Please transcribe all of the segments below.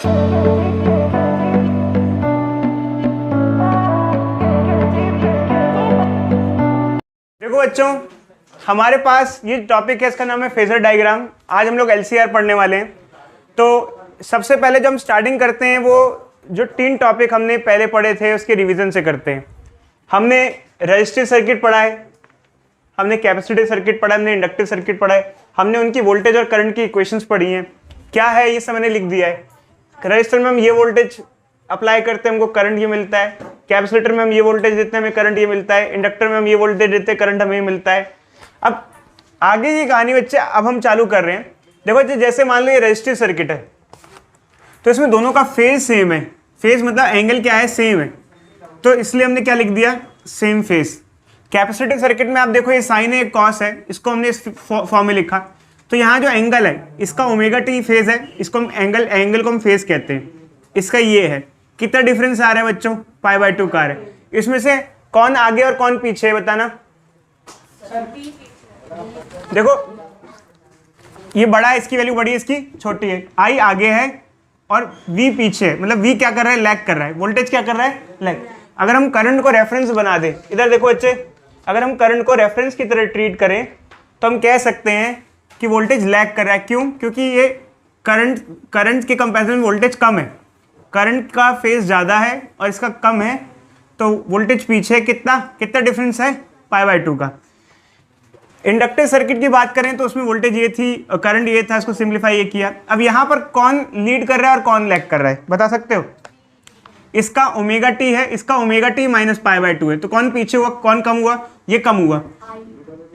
देखो बच्चों, हमारे पास ये टॉपिक है, इसका नाम है फेजर डायग्राम। आज हम लोग एलसीआर पढ़ने वाले हैं। तो सबसे पहले जो हम स्टार्टिंग करते हैं वो जो 3 टॉपिक हमने पहले पढ़े थे उसके रिवीजन से करते हैं। हमने रजिस्टिव सर्किट पढ़ा है, हमने कैपेसिटिव सर्किट पढ़ा है, हमने इंडक्टिव सर्किट पढ़ा है, हमने उनकी वोल्टेज और करंट की इक्वेशंस पढ़ी हैं। क्या है ये सब मैंने लिख दिया है। रजिस्टर में हम ये वोल्टेज अप्लाई करते हैं, हमको करंट ये मिलता है। कैपेसिटर में हम ये वोल्टेज देते हैं, हमें करंट ये मिलता है। इंडक्टर में हम ये वोल्टेज देते हैं, करंट हमें मिलता है। अब आगे की कहानी बच्चे अब हम चालू कर रहे हैं। देखो जैसे मान लो ये रजिस्टिव सर्किट है, तो इसमें दोनों का फेज सेम है। फेज मतलब एंगल क्या है, सेम है, तो इसलिए हमने क्या लिख दिया, सेम फेज। कैपेसिटिव सर्किट में आप देखो ये साइन है, एक कॉस है, इसको हमने इस फॉर्म में लिखा। तो यहाँ जो एंगल है इसका ओमेगा टी फेज है, इसको हम एंगल को हम फेज कहते हैं। इसका ये है, कितना डिफरेंस आ रहा है बच्चों, π/2 का आ रहा है। इसमें से कौन आगे और कौन पीछे है बताना। देखो ये बड़ा है, इसकी वैल्यू बड़ी है, इसकी छोटी है। I आगे है और V पीछे है, मतलब V क्या कर रहा है, लैग कर रहा है। वोल्टेज क्या कर रहा है, लैग। अगर हम करंट को रेफरेंस बना दें, इधर देखो बच्चे, अगर हम करंट को रेफरेंस की तरह ट्रीट करें तो हम कह सकते हैं कि वोल्टेज लैग कर रहा है। क्यों? क्योंकि ये करंट के कंपैरिजन में वोल्टेज कम है। करंट का फेज ज़्यादा है और इसका कम है, तो वोल्टेज पीछे है। कितना डिफरेंस है, π/2 का। इंडक्टिव सर्किट की बात करें तो उसमें वोल्टेज ये थी, करंट ये था, इसको सिंप्लीफाई ये किया। अब यहाँ पर कौन लीड कर रहा है और कौन लैग कर रहा है बता सकते हो। इसका ओमेगा टी है, इसका ओमेगा टी माइनस π/2 है, तो कौन पीछे हुआ, कौन कम हुआ, ये कम हुआ।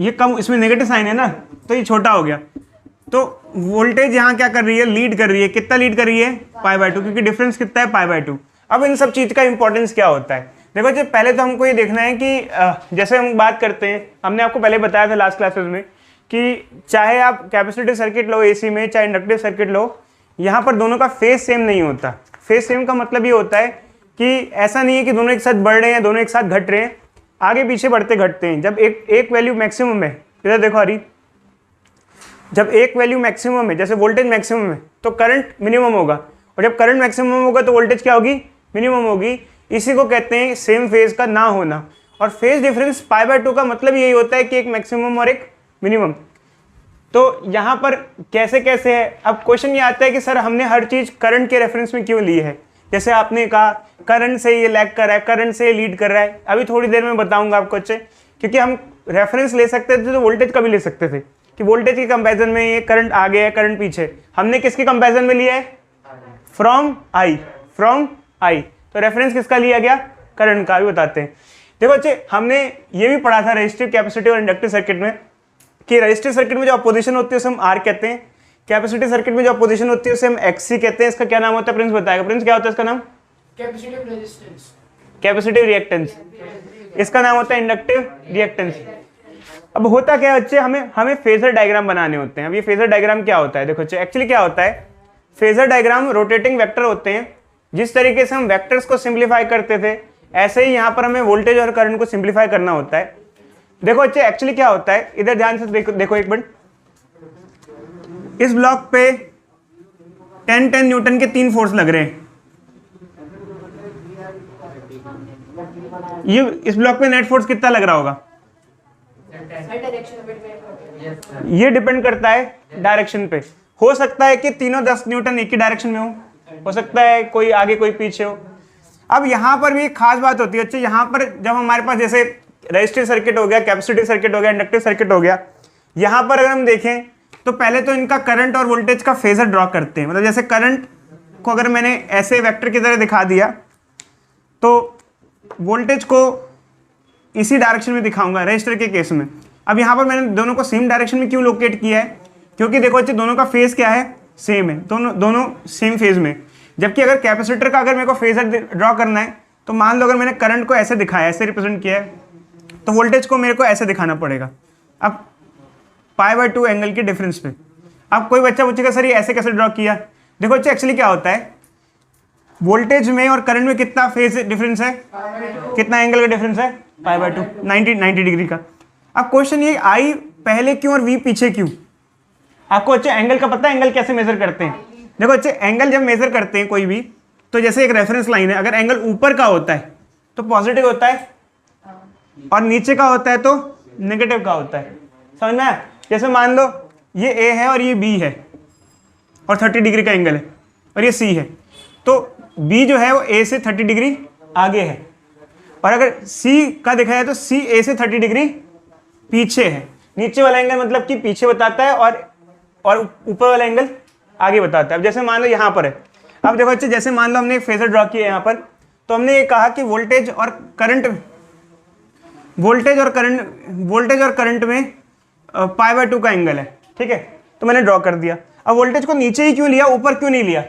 ये कम, इसमें नेगेटिव साइन है ना, तो ये छोटा हो गया। तो वोल्टेज यहाँ क्या कर रही है, लीड कर रही है। कितना लीड कर रही है, π/2, क्योंकि डिफरेंस कितना है, π/2। अब इन सब चीज़ का इंपॉर्टेंस क्या होता है, देखो जी, पहले तो हमको ये देखना है कि जैसे हम बात करते हैं, हमने आपको पहले बताया था लास्ट क्लासेस में कि चाहे आप कैपेसिटिव सर्किट लो एसी में, चाहे इंडक्टिव सर्किट लो, यहाँ पर दोनों का फेज सेम नहीं होता। फेज सेम का मतलब ये होता है कि ऐसा नहीं है कि दोनों एक साथ बढ़ रहे हैं, दोनों एक साथ घट रहे हैं, आगे पीछे बढ़ते घटते हैं। जब एक वैल्यू मैक्सिमम है, इधर देखो हरी, जब एक वैल्यू मैक्सिमम है, जैसे वोल्टेज मैक्सिमम है तो करंट मिनिमम होगा, और जब करंट मैक्सिमम होगा तो वोल्टेज क्या होगी, मिनिमम होगी। इसी को कहते हैं सेम फेज का ना होना। और फेज डिफरेंस π/2 का मतलब यही होता है कि एक मैक्सिमम और एक मिनिमम। तो यहाँ पर कैसे कैसे है, अब क्वेश्चन ये आता है कि सर हमने हर चीज़ करंट के रेफरेंस में क्यों ली है। जैसे आपने कहा करंट से ये लैग कर रहा है, करंट से ये लीड कर रहा है, अभी थोड़ी देर में बताऊंगा आपको अच्छे। क्योंकि हम रेफरेंस ले सकते थे तो वोल्टेज का भी ले सकते थे कि वोल्टेज के कंपैरिजन में ये करंट आगे है, करंट पीछे। हमने किसके कंपैरिजन में लिया है, फ्रॉम आई। तो रेफरेंस किसका लिया गया, करंट का। भी बताते हैं। देखो बच्चे, हमने ये भी पढ़ा था रजिस्टिव, कैपेसिटिव और इंडक्टिव सर्किट में कि रजिस्टिव सर्किट में जो अपोजिशन होती है उसे हम आर कहते हैं। कैपेसिटिव सर्किट में जो अपोजिशन होती है उसे हम एक्सी कहते हैं। इसका क्या नाम होता है, प्रिंस बताएगा। प्रिंस क्या होता है इसका नाम, कैपेसिटिव रेजिस्टेंस, कैपेसिटिव रिएक्टेंस। इसका नाम होता है इंडक्टिव रिएक्टेंस। अब होता क्या है बच्चे, हमें फेजर डायग्राम बनाने होते हैं। अब ये फेजर डायग्राम क्या होता है, देखो बच्चे, एक्चुअली क्या होता है, फेजर डायग्राम रोटेटिंग वेक्टर होते हैं। जिस तरीके से हम वेक्टर्स को सिंप्लीफाई करते थे, ऐसे ही यहाँ पर हमें वोल्टेज और करंट को सिंप्लीफाई करना होता है। देखो बच्चे, एक्चुअली क्या होता है, इधर ध्यान से देखो एक मिनट। इस ब्लॉक पे 10 न्यूटन के 3 फोर्स लग रहे हैं। ये इस ब्लॉक पे नेट फोर्स कितना लग रहा होगा, ये डिपेंड करता है डायरेक्शन पे। हो सकता है कि तीनों 10 न्यूटन एक ही डायरेक्शन में हो सकता है कोई आगे कोई पीछे हो। अब यहाँ पर भी एक खास बात होती है बच्चे, यहाँ पर जब हमारे पास जैसे रजिस्टिव सर्किट हो गया, कैपेसिटिव सर्किट हो गया, इंडक्टिव सर्किट हो गया, यहाँ पर अगर हम देखें तो पहले तो इनका करंट और वोल्टेज का फेजर ड्रॉ करते हैं। मतलब जैसे करंट को अगर मैंने ऐसे वेक्टर की तरह दिखा दिया तो वोल्टेज को इसी डायरेक्शन में दिखाऊंगा रजिस्टर के केस में। अब यहाँ पर मैंने दोनों को सेम डायरेक्शन में क्यों लोकेट किया है, क्योंकि देखो बच्चे दोनों का फेज क्या है, सेम है, दोनों सेम फेज में। जबकि अगर कैपेसिटर का अगर मेरे को फेजर ड्रॉ करना है तो मान लो अगर मैंने करंट को ऐसे दिखाया, ऐसे रिप्रेजेंट किया है, तो वोल्टेज को मेरे को ऐसे दिखाना पड़ेगा। अब π/2 एंगल के डिफरेंस पे। अब कोई बच्चा पूछेगा सर ये ऐसे कैसे ड्रॉ किया। देखो बच्चे, एक्चुअली क्या होता है, वोल्टेज में और करंट में कितना फेज डिफरेंस है, कितना एंगल का डिफरेंस है, π/2, 90 डिग्री का। अब क्वेश्चन ये, आई पहले क्यों और वी पीछे क्यों। आपको अच्छा एंगल का पता है, एंगल कैसे मेजर करते हैं। देखो बच्चे, एंगल जब मेजर करते हैं कोई भी, तो जैसे एक रेफरेंस लाइन है, अगर एंगल ऊपर का होता है तो पॉजिटिव होता है, और नीचे का होता है तो नेगेटिव का होता है। समझ में आया? जैसे मान लो ये ए है और ये बी है और 30 डिग्री का एंगल है, और ये सी है, तो बी जो है वो ए से 30 डिग्री आगे है, और अगर सी का देखा जाए तो सी ए से 30 डिग्री पीछे है। नीचे वाला एंगल मतलब कि पीछे बताता है, और ऊपर वाला एंगल आगे बताता है। अब जैसे मान लो यहाँ पर है, अब देखो बच्चे, जैसे मान लो हमने एक फेजर ड्रॉ किया यहाँ पर, तो हमने ये कहा कि वोल्टेज और करंट में π/2 का एंगल है, ठीक है। तो मैंने ड्रॉ कर दिया। अब वोल्टेज को नीचे ही क्यों लिया, ऊपर क्यों नहीं लिया?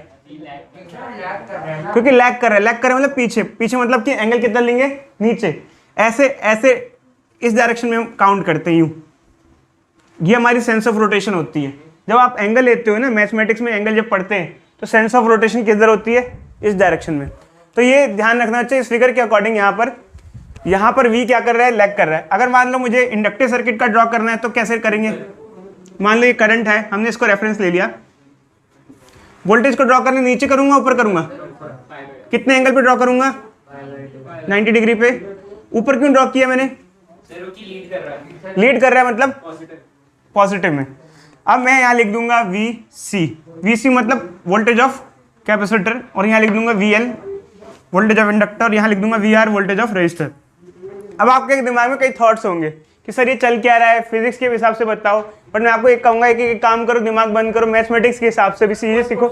क्योंकि लैग कर रहा है मतलब पीछे मतलब कि एंगल कितना लेंगे, नीचे। ऐसे इस डायरेक्शन में हम काउंट करते हैं यूं। ये हमारी सेंस ऑफ रोटेशन होती है। जब आप एंगल लेते हो ना, मैथमेटिक्स में एंगल जब पढ़ते हैं, तो सेंस ऑफ रोटेशन किधर होती है? इस डायरेक्शन में। तो ये ध्यान रखना चाहिए। इस फिगर के अकॉर्डिंग यहाँ पर V क्या कर रहा है, लैग कर रहा है। अगर मान लो मुझे इंडक्टिव सर्किट का ड्रॉ करना है तो कैसे करेंगे? मान लो ये करंट है, हमने इसको रेफरेंस ले लिया। वोल्टेज को ड्रॉ करने नीचे करूंगा, ऊपर करूंगा? कितने एंगल पे ड्रॉ करूंगा? 90 डिग्री पे। ऊपर क्यों ड्रॉ किया मैंने? लीड कर रहा है मतलब पॉजिटिव में। अब मैं यहाँ लिख दूंगा VC मतलब वोल्टेज ऑफ कैपेसिटर, और यहाँ लिख दूंगा VL वोल्टेज ऑफ इंडक्टर, यहाँ लिख दूंगा VR वोल्टेज ऑफ रेजिस्टर। अब आपके दिमाग में कई थॉट्स होंगे कि सर ये चल क्या रहा है, फिजिक्स के हिसाब से बताओ। बट मैं आपको एक कहूंगा कि काम करो, दिमाग बंद करो, मैथमेटिक्स के हिसाब से भी चीजें सीखो।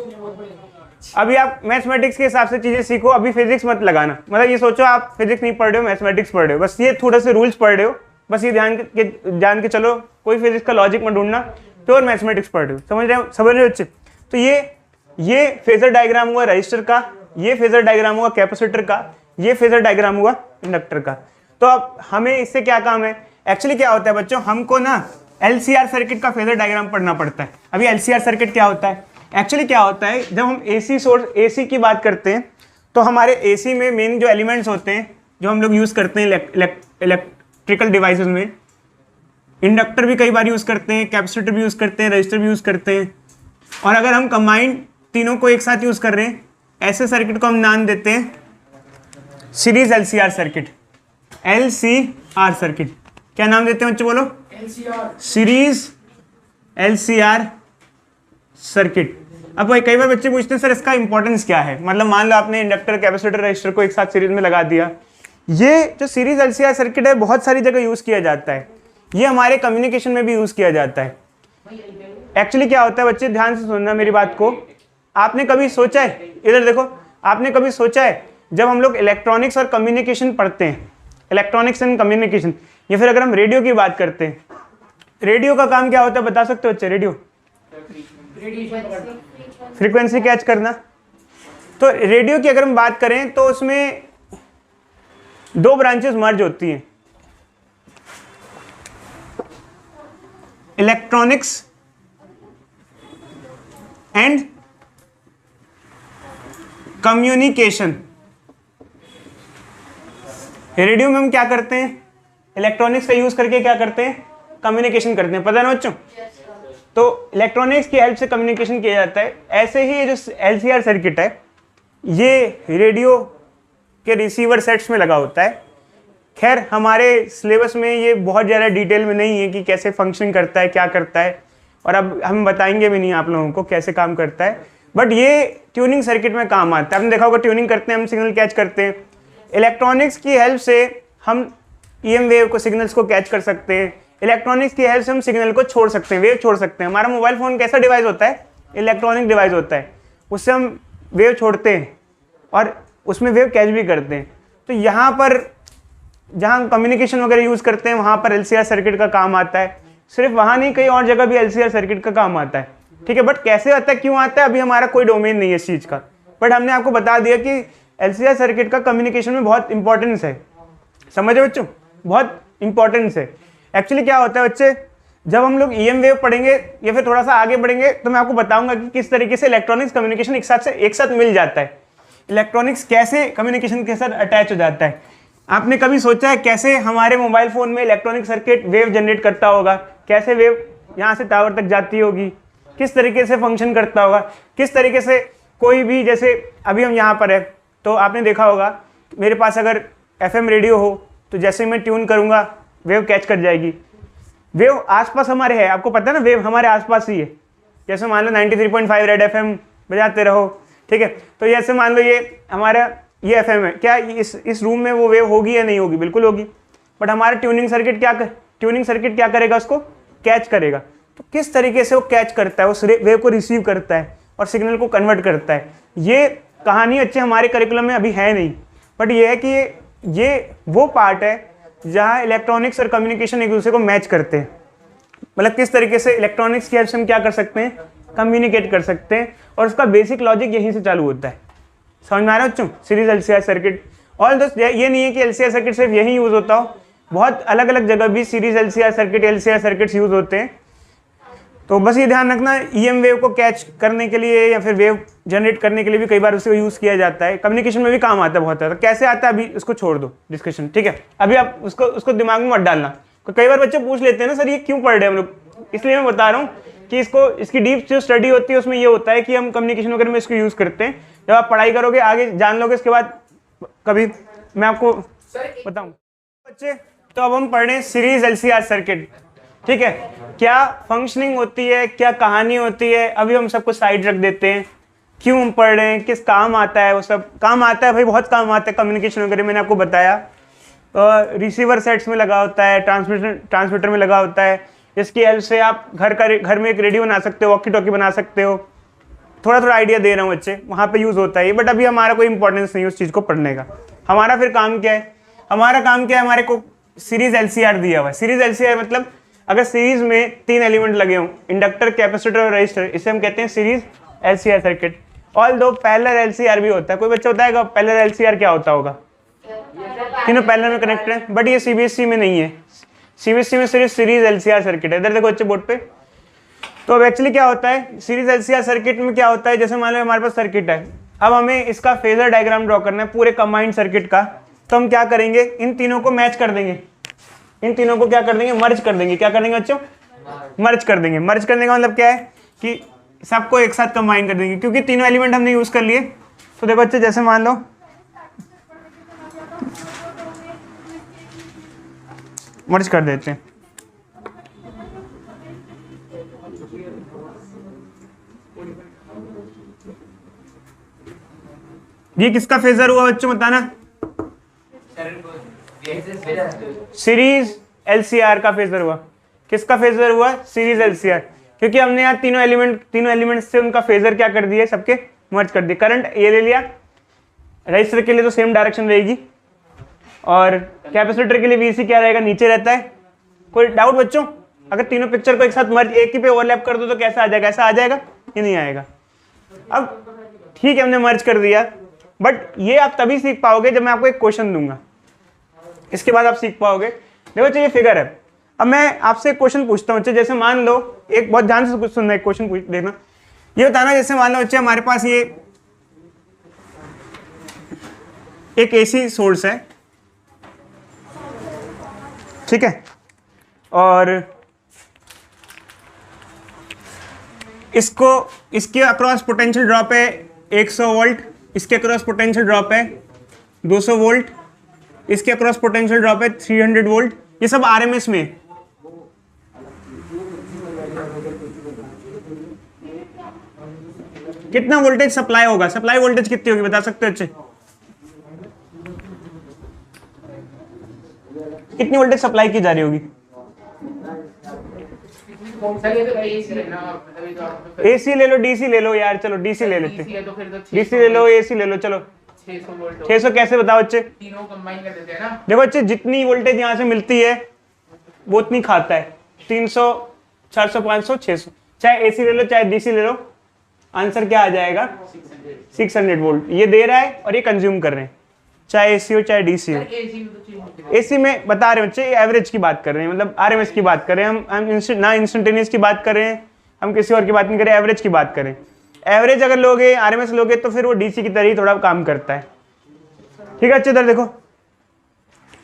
अभी आप मैथमेटिक्स के हिसाब से चीजें सीखो, अभी फिजिक्स मत लगाना। मतलब ये सोचो आप फिजिक्स नहीं पढ़ रहे हो, मैथमेटिक्स पढ़ रहे हो, बस ये थोड़े से रूल्स पढ़ रहे हो, बस ये जान के चलो। कोई फिजिक्स का लॉजिक मत ढूंढना, प्योर मैथमेटिक्स पढ़ रहे हो। समझ रहे हो बच्चे? तो ये फेजर डायग्राम हुआ रजिस्टर का, ये फेजर डायग्राम हुआ कैपेसिटर का, ये फेजर डायग्राम हुआ इंडक्टर का। तो अब हमें इससे क्या काम है? एक्चुअली क्या होता है बच्चों, हमको ना LCR सर्किट का फेजर डायग्राम पढ़ना पड़ता है। अभी LCR सर्किट क्या होता है? एक्चुअली क्या होता है, जब हम AC की बात करते हैं, तो हमारे AC में मेन जो एलिमेंट्स होते हैं जो हम लोग यूज़ करते हैं इलेक्ट्रिकल डिवाइसेस में, इंडक्टर भी कई बार यूज़ करते हैं, कैपेसिटर भी यूज़ करते हैं, रजिस्टर भी यूज़ करते हैं। और अगर हम कंबाइंड तीनों को एक साथ यूज़ कर रहे हैं, ऐसे सर्किट को हम नाम देते हैं series LCR circuit. LCR circuit क्या नाम देते हैं बच्चों, बोलो? Series LCR circuit. अब कई बार बच्चे पूछते हैं सर इसका इंपॉर्टेंस क्या है? मतलब मान लो आपने इंडक्टर, कैपेसिटर, रजिस्टर को एक साथ सीरीज में लगा दिया। ये जो सीरीज LCR सर्किट है बहुत सारी जगह यूज़ किया जाता है। ये हमारे कम्युनिकेशन में भी यूज़ किया जाता है। एक्चुअली क्या होता है बच्चे, ध्यान से सुनना मेरी बात को। आपने कभी सोचा है, इधर देखो, आपने कभी सोचा है जब हम लोग इलेक्ट्रॉनिक्स और कम्युनिकेशन पढ़ते हैं, इलेक्ट्रॉनिक्स एंड कम्युनिकेशन, या फिर अगर हम रेडियो की बात करते हैं, रेडियो का काम क्या होता है बता सकते हो बच्चे? रेडियो फ्रीक्वेंसी कैच करना। तो रेडियो की अगर हम बात करें तो उसमें दो ब्रांचेस मर्ज होती हैं, इलेक्ट्रॉनिक्स एंड कम्युनिकेशन। रेडियो में हम क्या करते हैं? इलेक्ट्रॉनिक्स का यूज करके क्या करते हैं? कम्युनिकेशन करते हैं। पता है ना बच्चों? तो इलेक्ट्रॉनिक्स की हेल्प से कम्युनिकेशन किया जाता है। ऐसे ही ये जो LCR सर्किट है, ये रेडियो के रिसीवर सेट्स में लगा होता है। खैर हमारे सिलेबस में ये बहुत ज़्यादा डिटेल में नहीं है कि कैसे फंक्शन करता है, क्या करता है, और अब हम बताएंगे भी नहीं आप लोगों को कैसे काम करता है। बट ये ट्यूनिंग सर्किट में काम आता है। आपने देखा होगा ट्यूनिंग करते हैं हम, सिग्नल कैच करते हैं। इलेक्ट्रॉनिक्स की हेल्प से हम EM वेव को, सिग्नल्स को कैच कर सकते हैं। इलेक्ट्रॉनिक्स की हेल्प से हम सिग्नल को छोड़ सकते हैं, वेव छोड़ सकते हैं। हमारा मोबाइल फ़ोन कैसा डिवाइस होता है? इलेक्ट्रॉनिक डिवाइस होता है। उससे हम वेव छोड़ते हैं और उसमें वेव कैच भी करते हैं। तो यहाँ पर जहाँ हम कम्युनिकेशन वगैरह यूज़ करते हैं वहाँ पर LCR सर्किट का काम आता है। सिर्फ वहाँ नहीं, कई और जगह भी LCR सर्किट का काम आता है। ठीक है, बट कैसे आता है, क्यों आता है, अभी हमारा कोई डोमेन नहीं है इस चीज़ का। बट हमने आपको बता दिया कि LCR सर्किट का कम्युनिकेशन में बहुत इंपॉर्टेंस है। समझे बच्चों? बहुत इंपॉर्टेंस है। एक्चुअली क्या होता है बच्चे, जब हम लोग EM वेव पढ़ेंगे या फिर थोड़ा सा आगे बढ़ेंगे तो मैं आपको बताऊंगा कि किस तरीके से इलेक्ट्रॉनिक्स कम्युनिकेशन एक साथ मिल जाता है। इलेक्ट्रॉनिक्स कैसे कम्युनिकेशन के साथ अटैच हो जाता है। आपने कभी सोचा है कैसे हमारे मोबाइल फ़ोन में इलेक्ट्रॉनिक सर्किट वेव जनरेट करता होगा? कैसे वेव यहाँ से टावर तक जाती होगी, किस तरीके से फंक्शन करता होगा, किस तरीके से कोई भी, जैसे अभी हम यहाँ पर है तो आपने देखा होगा मेरे पास अगर FM रेडियो हो तो जैसे मैं ट्यून करूँगा वेव कैच कर जाएगी। वेव आसपास हमारे है, आपको पता है ना, वेव हमारे आसपास ही है। जैसे मान लो 93.5 रेड FM बजाते रहो, ठीक है, तो जैसे मान लो ये हमारा ये FM है, क्या इस रूम में वो वेव होगी या नहीं होगी? बिल्कुल होगी। बट हमारा ट्यूनिंग सर्किट क्या करेगा? उसको कैच करेगा। तो किस तरीके से वो कैच करता है, उस वेव को रिसीव करता है और सिग्नल को कन्वर्ट करता है, ये कहानी अच्छे हमारे करिकुलम में अभी है नहीं। बट ये है कि ये वो पार्ट है जहाँ इलेक्ट्रॉनिक्स और कम्युनिकेशन एक दूसरे को मैच करते हैं। मतलब किस तरीके से इलेक्ट्रॉनिक्स की हेल्प से हम क्या कर सकते हैं, कम्युनिकेट कर सकते हैं, और उसका बेसिक लॉजिक यहीं से चालू होता है। समझ में आ रहा है बच्चों? Series LCR circuit. और दोस्त ये नहीं है कि LCR सर्किट सिर्फ यहीं यूज़ होता हो, बहुत अलग अलग जगह भी सीरीज LCR सर्किट्स यूज़ होते हैं। तो बस ये ध्यान रखना, EM वेव को कैच करने के लिए या फिर वेव जनरेट करने के लिए भी कई बार उसको यूज़ किया जाता है। कम्युनिकेशन में भी काम आता है बहुत ज़्यादा। कैसे आता है अभी उसको छोड़ दो डिस्कशन, ठीक है? अभी आप उसको दिमाग में मत डालना। कई बार बच्चे पूछ लेते हैं ना, सर ये क्यों पढ़ रहे हैं हम लोग? इसलिए मैं बता रहा हूँ कि इसकी डीप जो स्टडी होती है उसमें ये होता है कि हम कम्युनिकेशन वगैरह में इसको यूज़ करते हैं। जब आप पढ़ाई करोगे आगे जान लोगे, इसके बाद कभी मैं आपको बताऊँ। बच्चे तो अब हम पढ़ रहे हैं सीरीज LCR सर्किट, ठीक है? क्या फंक्शनिंग होती है, क्या कहानी होती है, अभी हम सबको साइड रख देते हैं। क्यों हम पढ़ रहे हैं, किस काम आता है, वो सब काम आता है भाई, बहुत काम आता है कम्युनिकेशन वगैरह। मैंने आपको बताया रिसीवर सेट्स में लगा होता है, ट्रांसमीटर में लगा होता है, जिसकी हेल्प से आप घर में एक रेडियो बना सकते हो, वॉकी टॉकी बना सकते हो। थोड़ा आइडिया दे रहा हूँ बच्चे, वहाँ पे यूज़ होता है। बट अभी हमारा कोई इंपॉर्टेंस नहीं उस चीज़ को पढ़ने का। हमारा फिर काम क्या है? हमारा काम क्या है? हमारे को सीरीज LCR दिया हुआ है। सीरीज LCR मतलब अगर सीरीज में 3 एलिमेंट लगे हों, इंडक्टर, कैपेसिटर और रजिस्टर, इसे हम कहते हैं सीरीज LCR सर्किट। ऑल दो पैरेलल LCR भी होता है। कोई बच्चा बताएगा पैरेलल LCR क्या होता होगा? तीनों पैरेलल में कनेक्टेड है, बट ये CBSE में नहीं है। CBSE में सिर्फ सीरीज LCR सर्किट है। इधर देखो बच्चे बोर्ड पे। तो अब एक्चुअली क्या होता है सीरीज LCR सर्किट में? क्या होता है, जैसे मान लो हमारे पास सर्किट है, अब हमें इसका फेजर डायग्राम ड्रॉ करना है पूरे कंबाइंड सर्किट का। तो हम क्या करेंगे, इन तीनों को मैच कर देंगे, इन तीनों को क्या कर देंगे, मर्ज कर देंगे। क्या कर देंगे बच्चों? मर्ज कर देंगे। मर्ज करने का मतलब क्या है कि सबको एक साथ कंबाइन कर देंगे, क्योंकि तीनों एलिमेंट हमने यूज कर लिए। तो देखो बच्चे, जैसे मान लो मर्ज कर देते हैं। ये किसका फेजर हुआ बच्चों, बताना? सीरीज LCR का फेजर हुआ। किसका फेजर हुआ? सीरीज LCR, क्योंकि हमने यहाँ तीनों एलिमेंट से उनका फेजर क्या कर दिए, सबके मर्ज कर दिए। करंट ये ले लिया, रजिस्टर के लिए तो सेम डायरेक्शन रहेगी, और कैपेसिटर के लिए VC क्या रहेगा, नीचे रहता है। कोई डाउट बच्चों? अगर तीनों पिक्चर को एक साथ मर्ज एक ही पे ओवरलैप कर दो तो कैसा आ जाएगा? ऐसा आ जाएगा? ये नहीं आएगा। अब ठीक है, हमने मर्ज कर दिया, बट ये आप तभी सीख पाओगे जब मैं आपको एक क्वेश्चन दूंगा, इसके बाद आप सीख पाओगे। देखो बच्चे, ये फिगर है। अब मैं आपसे एक क्वेश्चन पूछता हूँ बच्चे, जैसे मान लो, एक बहुत ध्यान से कुछ सुनना, एक क्वेश्चन पूछ देखना, ये बताना। जैसे मान लो बच्चे, हमारे पास ये एक AC सोर्स है, ठीक है, और इसके अक्रॉस पोटेंशियल ड्रॉप है 100 वोल्ट, इसके अक्रॉस पोटेंशियल ड्रॉप है 200 वोल्ट, इसके अक्रॉस पोटेंशियल ड्रॉप है 300 वोल्ट। ये सब RMS में। कितना वोल्टेज सप्लाई होगा? सप्लाई वोल्टेज कितनी होगी, बता सकते हो बच्चे? कितनी वोल्टेज सप्लाई की जा रही होगी? AC ले लो, DC ले लो यार, चलो DC ले लेते हैं। DC ले लो, AC ले लो, चलो 600 कैसे बताओ बच्चे? तीनों कंबाइन कर देते हैं ना। देखो बच्चे, जितनी वोल्टेज यहाँ से मिलती है वो उतनी खाता है। 300, 400, 500, 600। चाहे AC ले लो चाहे DC ले लो, आंसर क्या आ जाएगा? 600 वोल्ट ये दे रहा है और ये कंज्यूम कर रहे हैं, चाहे AC हो चाहे DC हो। AC में बता रहे हैं बच्चे, एवरेज की बात कर रहे हैं, मतलब RMS की बात कर रहे हैं हम ना इंस्टेंटेनियस की बात कर रहे हैं, हम किसी और की बात नहीं कर रहे, एवरेज की बात करें। एवरेज अगर लोगे, RMS लोगे, तो फिर वो DC की तरह ही थोड़ा काम करता है। ठीक है बच्चे, इधर देखो,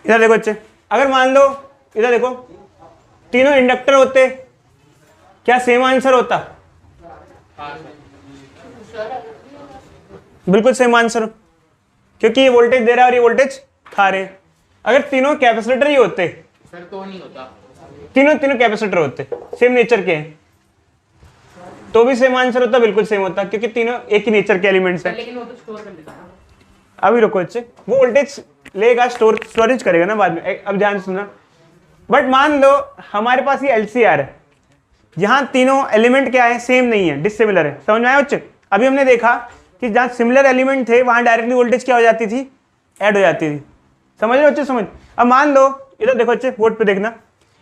इधर देखो बच्चे, अगर मान लो इधर देखो, तीनों इंडक्टर होते, क्या सेम आंसर होता? बिल्कुल सेम आंसर, क्योंकि ये वोल्टेज दे रहा है और ये वोल्टेज खा रहे हैं। अगर तीनों कैपेसिटर ही होते सर तो नहीं होता, तीनों कैपेसिटर होते, सेम नेचर के हैं, तो भी सेम आंसर होता, बिल्कुल सेम होता, क्योंकि तीनों एक ही नेचर के एलिमेंट्स हैं। लेकिन वो तो स्टोर कर लेता है। अभी रुको अच्छे, वो वोल्टेज लेगा, स्टोरेज करेगा ना बाद में। अब ध्यान सुनना, बट मान लो हमारे पास ये LCR है, यहाँ तीनों एलिमेंट क्या है, सेम नहीं है, डिसिमिलर है। समझ में आया बच्चे? अभी हमने देखा कि जहाँ सिमिलर एलिमेंट थे वहाँ डायरेक्टली वोल्टेज क्या हो जाती थी, ऐड हो जाती थी। समझ रहे बच्चे? समझ। अब मान लो इधर देखो बच्चे, बोर्ड पे देखना,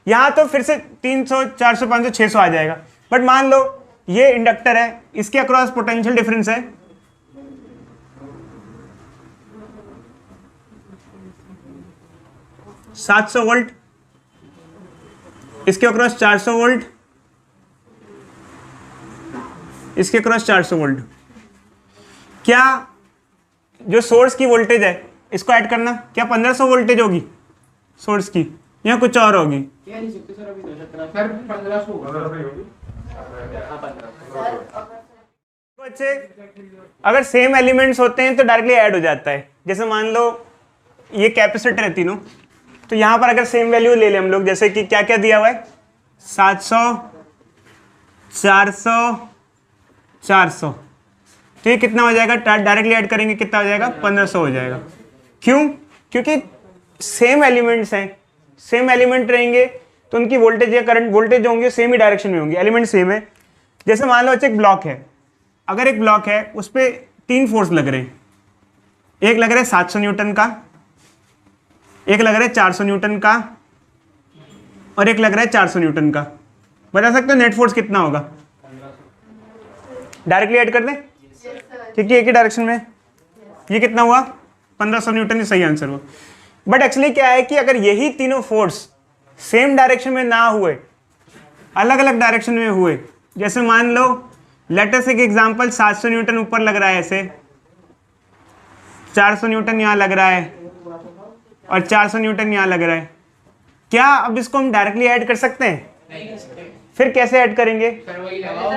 यहाँ तो फिर से 300 400 500 600 आ जाएगा, बट मान लो ये इंडक्टर है, इसके अक्रॉस पोटेंशियल डिफरेंस है 700 वोल्ट, इसके अक्रॉस 400 वोल्ट, इसके अक्रॉस 400 वोल्ट। क्या जो सोर्स की वोल्टेज है इसको ऐड करना, क्या 1500 वोल्टेज होगी सोर्स की, या कुछ और होगी? कह नहीं सकते सर, अभी तो सर 1500 होगा। बच्चे अगर सेम एलिमेंट्स होते हैं तो डायरेक्टली ऐड हो जाता है। जैसे मान लो ये कैपेसिटर है तीनों, तो यहाँ पर अगर सेम वैल्यू ले लें हम लोग, जैसे कि क्या क्या दिया हुआ है, 700 400 400, तो ये कितना हो जाएगा, डायरेक्टली ऐड करेंगे कितना हो जाएगा, 1500 हो जाएगा। क्यों? क्योंकि सेम एलिमेंट्स हैं, सेम एलिमेंट रहेंगे तो उनकी वोल्टेज या करंट वोल्टेज होंगे सेम ही डायरेक्शन में होंगे, एलिमेंट सेम है। जैसे मान लो एक ब्लॉक है, अगर एक ब्लॉक है उस पर 3 फोर्स लग रहे हैं, एक लग रहा है 700 न्यूटन का, एक लग रहा है 400 न्यूटन का, और एक लग रहा है 400 न्यूटन का। बता सकते हो नेट फोर्स कितना होगा? डायरेक्टली ऐड कर दें, क्योंकि एक ही डायरेक्शन में। ये कितना हुआ, 1500 न्यूटन, ही सही आंसर हुआ। बट एक्चुअली क्या है कि अगर यही तीनों फोर्स सेम डायरेक्शन में ना हुए, अलग अलग डायरेक्शन में हुए, जैसे मान लो लेट्स से एक एग्जांपल, 700 न्यूटन ऊपर लग रहा है ऐसे, 400 न्यूटन यहाँ लग रहा है, और 400 न्यूटन यहाँ लग रहा है, क्या अब इसको हम डायरेक्टली ऐड कर सकते हैं? नहीं कर सकते। फिर कैसे ऐड करेंगे? सर वही लगाओ,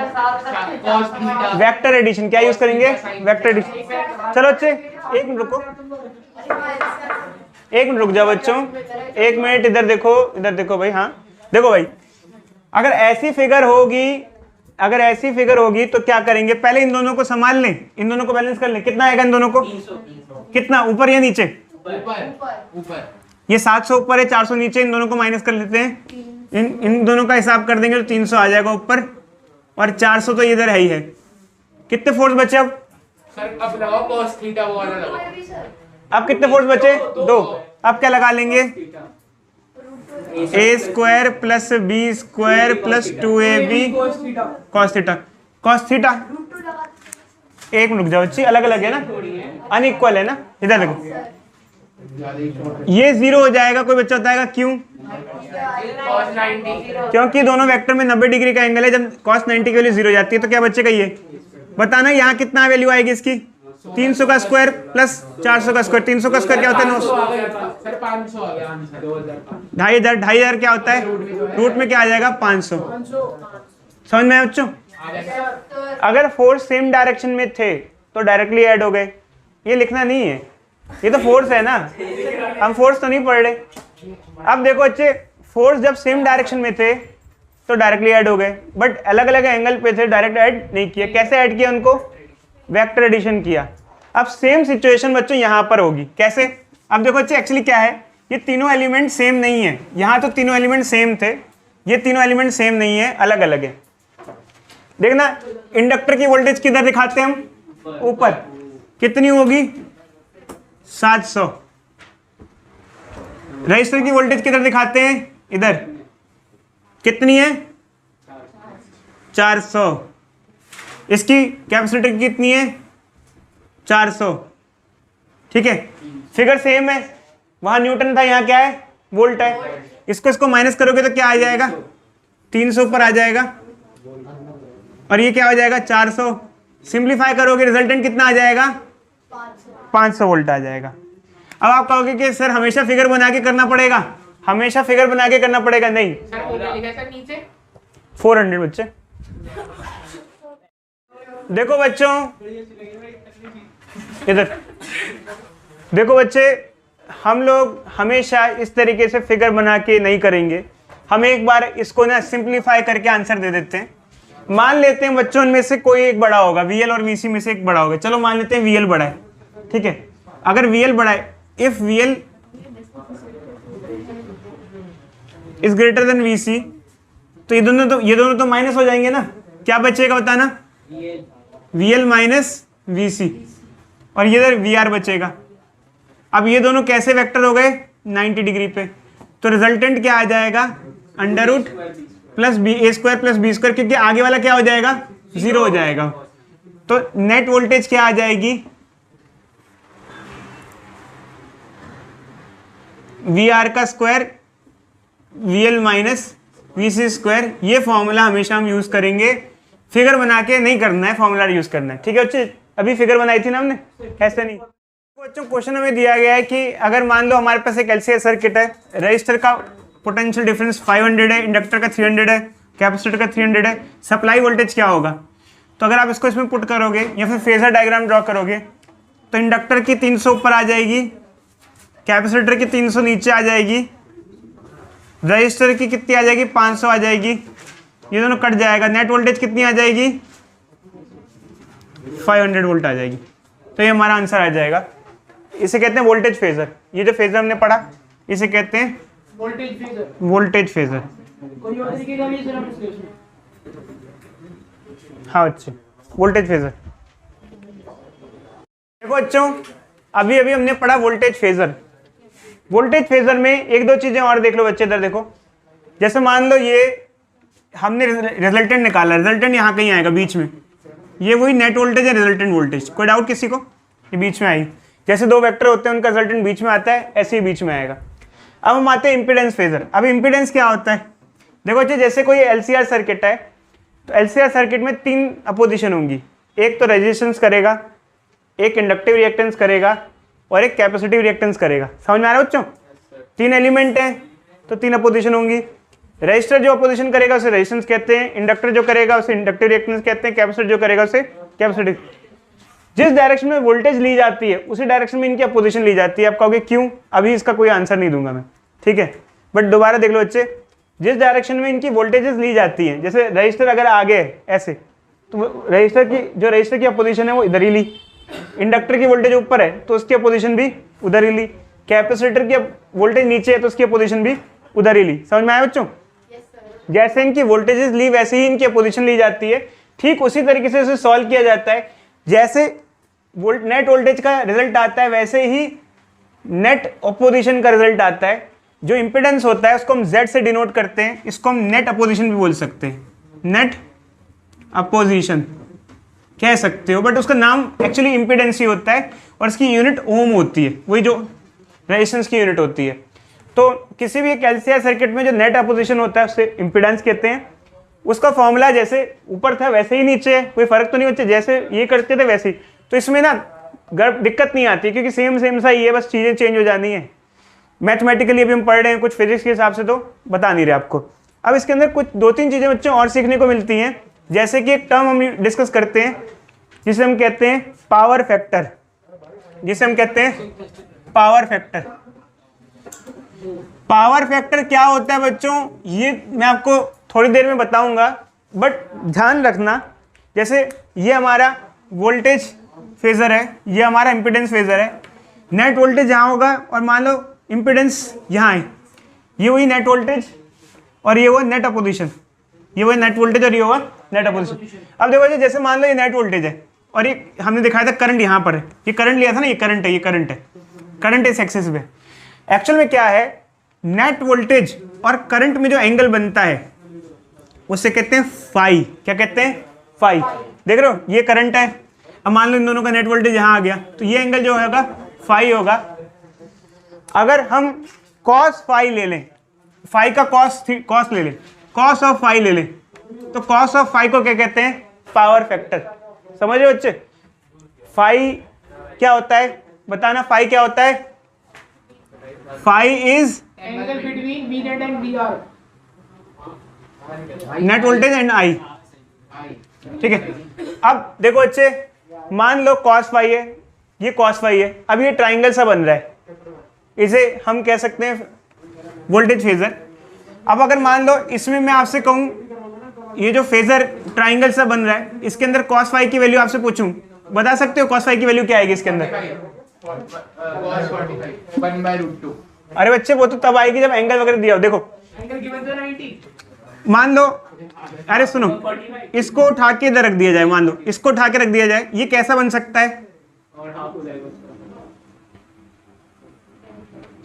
cos थीटा। Vector addition. क्या यूज करेंगे? Vector addition. चलो बच्चे एक मिनट रुको, एक मिनट रुक जाओ बच्चों, एक मिनट इधर देखो भाई। हाँ देखो भाई, अगर ऐसी फिगर होगी तो क्या करेंगे, पहले इन दोनों को संभाल लें, इन दोनों को बैलेंस कर लें। कितना आएगा इन दोनों को? 300। कितना, ऊपर या नीचे? ऊपर। ये 700 ऊपर है, 400 नीचे, इन दोनों को माइनस कर लेते हैं। इन दोनों का हिसाब कर देंगे तो 300 आ जाएगा ऊपर, और 400 तो इधर है ही है। कितने फोर्स बचे अब? सर अब लगाओ cos थीटा, वो वाला लगाओ। अब कितने फोर्स बचे? 2। अब क्या लगा लेंगे? a square plus b square plus 2ab cos theta. cos theta, एक मिनट रुक जाओ बच्ची, अलग अलग है ना, अनइक्वल है ना। इधर देखो, ये 0 हो जाएगा, कोई बच्चा बताएगा क्यों? cos 90। क्योंकि दोनों वेक्टर में 90 डिग्री का एंगल है। जब cos 90 की वैल्यू 0 हो जाती है तो क्या बच्चे का ये बताना, यहाँ कितना वैल्यू आएगी इसकी? 300 का स्क्वायर प्लस 400 का स्क्वायर। 300 का स्क्वायर क्या होता है? 900। सर 500 आ गया आंसर। 2500 क्या होता है? रूट में क्या आ जाएगा? 500। समझ में आया बच्चों? अगर फोर्स सेम डायरेक्शन में थे तो डायरेक्टली ऐड हो गए, ये लिखना नहीं है, ये तो फोर्स है ना, हम फोर्स तो नहीं पढ़ रहे। अब देखो बच्चे, फोर्स जब सेम डायरेक्शन में थे तो डायरेक्टली ऐड हो गए, बट अलग अलग एंगल पे थे, डायरेक्ट ऐड नहीं किया। कैसे ऐड किया उनको? वेक्टर एडिशन किया। अब सेम सिचुएशन बच्चों यहाँ पर होगी। कैसे? अब देखो बच्चे, एक्चुअली क्या है, ये तीनों एलिमेंट सेम नहीं है। यहाँ तो तीनों एलिमेंट सेम थे, ये तीनों एलिमेंट सेम नहीं है, अलग अलग है। देखना, इंडक्टर की वोल्टेज किधर दिखाते हैं हम? ऊपर। कितनी होगी? 700। रजिस्टर की वोल्टेज किधर दिखाते हैं? इधर। कितनी है? 400। इसकी कैपेसिटर की कितनी है? 400। ठीक है, फिगर सेम है, वहां न्यूटन था, यहाँ क्या है? वोल्ट है। इसको माइनस करोगे तो क्या आ जाएगा? 300 पर आ जाएगा, और ये क्या हो जाएगा? 400। सिंप्लीफाई करोगे रिजल्टेंट कितना आ जाएगा? 500 वोल्ट आ जाएगा। अब आप कहोगे कि सर हमेशा फिगर बना के करना पड़ेगा, हमेशा फिगर बना के करना पड़ेगा। नहीं, सर वो क्या लिखा है सर नीचे? 400 बच्चे। देखो बच्चों, इधर देखो बच्चे, हम लोग हमेशा इस तरीके से फिगर बना के नहीं करेंगे। हम एक बार इसको ना सिंप्लीफाई करके आंसर दे देते हैं। मान लेते हैं बच्चों में से कोई एक बड़ा होगा, VL और VC में से एक बड़ा होगा। चलो मान लेते हैं VL बड़ा है, ठीक है। अगर VL बड़ा है, if VL is greater than VC, तो ये दोनों तो माइनस हो जाएंगे ना। क्या बचेगा बताना? VL माइनस VC, और ये इधर VR बचेगा। अब ये दोनों कैसे वेक्टर हो गए? 90 डिग्री पे। तो रिजल्टेंट क्या आ जाएगा? Under root plus A² plus B², क्योंकि आगे वाला क्या हो जाएगा? 0 हो जाएगा। तो नेट वोल्टेज क्या आ जाएगी? VR का स्क्वायर VL माइनस VC²। ये फॉर्मूला हमेशा हम यूज करेंगे, फिगर बना के नहीं करना है, फॉर्मूला यूज करना है, ठीक है बच्चे। अभी फिगर बनाई थी ना हमने, ऐसे नहीं। बच्चों क्वेश्चन हमें दिया गया है कि अगर मान लो हमारे पास एक LCR सर्किट है, रजिस्टर का पोटेंशियल डिफरेंस 500 है, इंडक्टर का 300 है, कैपेसिटर का 300 है, सप्लाई वोल्टेज क्या होगा? तो अगर आप इसको इसमें पुट करोगे या फिर फेजर डायग्राम ड्रॉ करोगे, तो इंडक्टर की 300 ऊपर आ जाएगी, कैपेसिटर की 300 नीचे आ जाएगी, रजिस्टर की कितनी आ जाएगी? 500 आ जाएगी। ये दोनों कट जाएगा, नेट वोल्टेज कितनी आ जाएगी? 500 वोल्ट आ जाएगी। तो ये हमारा आंसर आ जाएगा। इसे कहते हैं वोल्टेज फेजर। ये जो फेजर हमने पढ़ा, इसे कहते हैं वोल्टेज फेजर। Voltage phasor. कोई और तरीके का नहीं सर आप इसके उसमें? हाँ बच्चे, वोल्टेज फेजर। देखो बच्चों, अभी हमने पढ़ा वोल्टेज फेजर। वोल्टेज फेजर में एक दो चीजें और देख लो बच्चे, इधर देखो। जैसे मान लो ये हमने रिजल्टेंट निकाला, रिजल्टेंट यहाँ कहीं आएगा बीच में। ये वही नेट वोल्टेज है, रिजल्टेंट वोल्टेज। कोई डाउट किसी को? ये बीच में आई। जैसे दो वेक्टर होते हैं, उनका रिजल्टेंट बीच में आता है, ऐसे ही बीच में आएगा। अब हम आते हैं इंपीडेंस फेजर। अब इंपीडेंस क्या होता है? देखो बच्चे, जैसे कोई LCR सर्किट है, तो LCR सर्किट में 3 अपोजिशन होंगी। एक तो रेजिस्टेंस करेगा, एक इंडक्टिव रिएक्टेंस करेगा, और एक कैपेसिटिव रिएक्टेंस करेगा। समझ में आ रहा है बच्चों? 3 एलिमेंट हैं तो 3 अपोजिशन होंगी। रजिस्टर जो अपोजिशन करेगा उसे रेजिस्टेंस कहते हैं, इंडक्टर जो करेगा उसे इंडक्टिव रिएक्टेंस कहते हैं, कैपेसिटर जो करेगा उसे कैपेसिटिव। जिस डायरेक्शन में वोल्टेज ली जाती है उसी डायरेक्शन में इनकी अपोजिशन ली जाती है। आप कहोगे क्यों? अभी इसका कोई आंसर नहीं दूंगा मैं, ठीक है। बट दोबारा देख लो बच्चे, जिस डायरेक्शन में इनकी वोल्टेजेस ली जाती हैं, जैसे रजिस्टर अगर आगे है ऐसे, तो रजिस्टर की अपोजिशन है वो इधर ही ली। इंडक्टर की वोल्टेज ऊपर है तो उसकी अपोजिशन भी उधर ही ली। कैपेसिटर की वोल्टेज नीचे है तो उसकी अपोजिशन भी उधर ही ली। समझ में आया बच्चों? जैसे इनकी वोल्टेजेस ली वैसे ही इनकी अपोजिशन ली जाती है। ठीक उसी तरीके से इसे सॉल्व किया जाता है। जैसे नेट वोल्टेज का रिजल्ट आता है वैसे ही नेट अपोजिशन का रिजल्ट आता है। जो इंपीडेंस होता है उसको हम Z से डिनोट करते हैं, इसको हम नेट अपोजिशन भी बोल सकते हैं, नेट अपोजिशन कह सकते हो, बट उसका नाम एक्चुअली इंपीडेंस ही होता है और इसकी यूनिट ओम होती है, वही जो रेजिस्टेंस की यूनिट होती है। तो किसी भी एक LCR सर्किट में जो नेट अपोजिशन होता है उसे इंपीडेंस कहते हैं। उसका फॉर्मूला जैसे ऊपर था वैसे ही नीचे है, कोई फर्क तो नहीं बच्चे, जैसे ये करते थे वैसे ही। तो इसमें ना दिक्कत नहीं आती क्योंकि सेम सा ही है, बस चीज़ें चेंज हो जानी है। मैथमेटिकली अभी हम पढ़ रहे हैं, कुछ फिजिक्स के हिसाब से तो बता नहीं रहे आपको। अब इसके अंदर कुछ 2-3 चीज़ें बच्चों और सीखने को मिलती हैं। जैसे कि एक टर्म हम डिस्कस करते हैं जिसे हम कहते हैं पावर फैक्टर, जिसे हम कहते हैं पावर फैक्टर। पावर फैक्टर क्या होता है बच्चों, ये मैं आपको थोड़ी देर में बताऊंगा, बट ध्यान रखना। जैसे ये हमारा वोल्टेज फेजर है, ये हमारा इंपीडेंस फेजर है। नेट वोल्टेज यहाँ होगा और मान लो इंपीडेंस यहाँ है, ये वही नेट वोल्टेज और ये हुआ नेट अपोजिशन, ये वही नेट वोल्टेज और ये हुआ नेट अपोजिशन। अब देखो जैसे मान लो ये नेट वोल्टेज है और ये हमने दिखाया था करंट यहाँ पर है, ये करंट लिया था ना, ये करंट है, ये करंट है, करंट इस एक्सिस पे। एक्चुअल में क्या है, नेट वोल्टेज और करंट में जो एंगल बनता है उसे कहते हैं फाई। क्या कहते हैं? फाई। देख रहे हो ये करंट है, अब मान लो इन दोनों का नेट वोल्टेज यहाँ आ गया तो ये एंगल जो होगा फाई होगा। अगर हम कॉस फाई ले लें, फाई का कॉस ले लें, कॉस ऑफ फाई ले लें, तो कॉस ऑफ फाई को क्या कहते हैं? Power factor. समझ रहे हो बच्चे? फाई क्या होता है बताना, फाई क्या होता है? Phi is angle between V net and VR। Net voltage and I. ठीक है। अब देखो बच्चे, मान लो cos फाई है, ये cos फाई है, अब ये ट्राइंगल सा बन रहा है, इसे हम कह सकते हैं वोल्टेज फेजर। अब अगर मान लो इसमें मैं आपसे कहूं ये जो फेजर ट्राइंगल सा बन रहा है, इसके अंदर cos फाई की वैल्यू आपसे पूछूं, बता सकते हो cos फाई की वैल्यू क्या आएगी इसके अंदर? cos 45 1/√2। अरे बच्चे वो तो तब आएगी जब एंगल वगैरह दिया हो। देखो एंगल गिवन था 90। मान लो, अरे सुनो, इसको उठा के इधर रख दिया जाए, मान लो इसको उठा के रख दिया जाए, ये कैसा बन सकता है? और हाफ हो जाएगा उसका।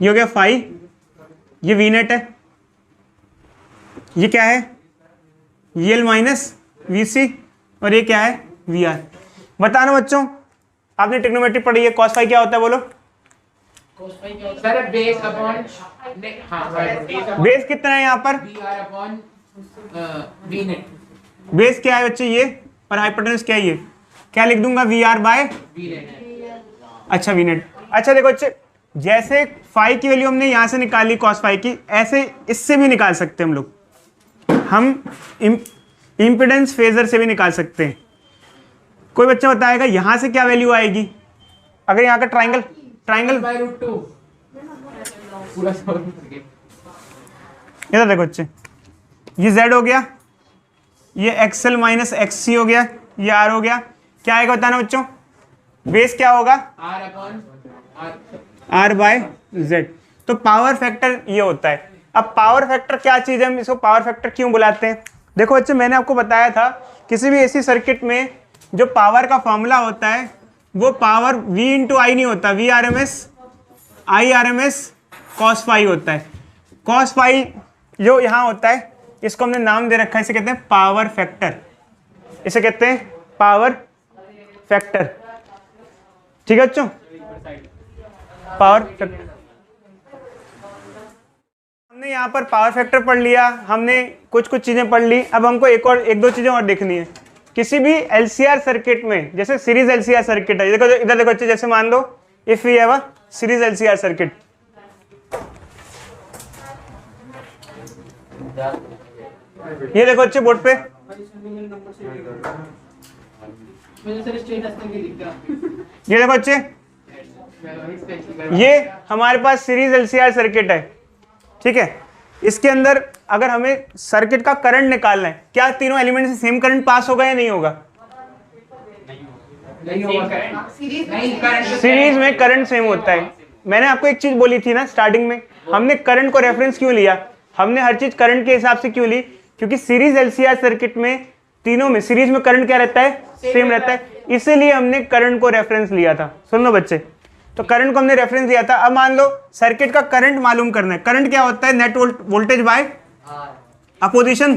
ये हो गया फाई, ये वी नेट है, ये क्या है? यल माइनस वी सी, और ये क्या है? V R. बताना बच्चों, आपने ट्रिग्नोमेट्री पढ़ी है, cos फाई क्या होता है बोलो? सर बेस अपॉन बेस कितना है यहाँ पर? VR upon V net. Base क्या है बच्चे ये, और हाइपोटेन्यूज क्या है ये? क्या लिख दूंगा? V R by V net. अच्छा वी नेट। अच्छा देखो बच्चे, जैसे फाई की वैल्यू हमने यहाँ से निकाली cos फाई की, ऐसे इससे भी निकाल सकते हैं हम लोग, हम इम्पिडेंस फेजर से भी निकाल सकते हैं। कोई बच्चा बताएगा यहाँ से क्या वैल्यू आएगी? अगर यहाँ का ट्राइंगल √2 पूरा सॉल्व करके। इधर देखो बच्चे, ये z हो गया, ये XL माइनस XC हो गया, ये R हो गया, क्या आएगा बताना बच्चों? बेस क्या होगा? R upon R by Z। तो पावर फैक्टर ये होता है। अब पावर फैक्टर क्या चीज़ है, हम इसको पावर फैक्टर क्यों बुलाते हैं? देखो बच्चे, मैंने आपको बताया था किसी भी ऐसी सर्किट में जो पावर का फॉर्मूला होता है वो पावर V इंटू आई नहीं होता, V RMS I RMS cos phi होता है। cos फाई जो यहाँ होता है, इसको हमने नाम दे रखा है, इसे कहते हैं पावर फैक्टर, इसे कहते हैं पावर फैक्टर। ठीक है बच्चों, पावर फैक्टर। हमने यहाँ पर पावर फैक्टर पढ़ लिया, हमने कुछ चीजें पढ़ ली। अब हमको एक दो चीजें और देखनी है। किसी भी LCR सर्किट में, जैसे सीरीज LCR सर्किट है, देखो इधर देखो बच्चे, जैसे मान लो if we have a series LCR circuit, ये देखो बच्चे बोर्ड पे, ये देखो बच्चे, ये हमारे पास सीरीज LCR सर्किट है, ठीक है। इसके अंदर अगर हमें सर्किट का करंट निकालना है, क्या तीनों एलिमेंट से सेम करंट पास होगा या नहीं होगा? सीरीज में करंट सेम होता है। मैंने आपको एक चीज बोली थी ना स्टार्टिंग में, हमने करंट को रेफरेंस क्यों लिया? हमने हर चीज करंट के हिसाब से क्यों ली? क्योंकि सीरीज LCR सर्किट में तीनों में सीरीज में करंट क्या रहता है? सेम रहता है, इसीलिए हमने करंट को रेफरेंस लिया था। सुन लो बच्चे, तो करंट को हमने रेफरेंस दिया था। अब मान लो सर्किट का करंट मालूम करना है। करंट क्या होता है? Net voltage by opposition,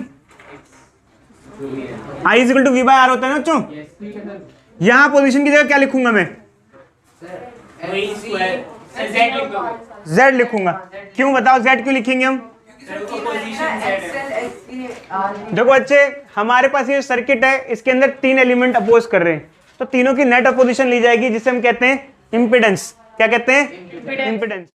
I equal to V by R होता है ना बच्चों। यहाँ पोजीशन की जगह क्या लिखूंगा मैं? Z लिखूंगा। क्यों बताओ, Z क्यों लिखेंगे हम? देखो बच्चे, हमारे पास ये सर्किट है, इसके अंदर 3 एलिमेंट अपोज कर रहे हैं, तो तीनों की नेट अपोजिशन ली जाएगी, जिसे हम कहते हैं इम्पीडेंस। क्या कहते हैं? इम्पीडेंस।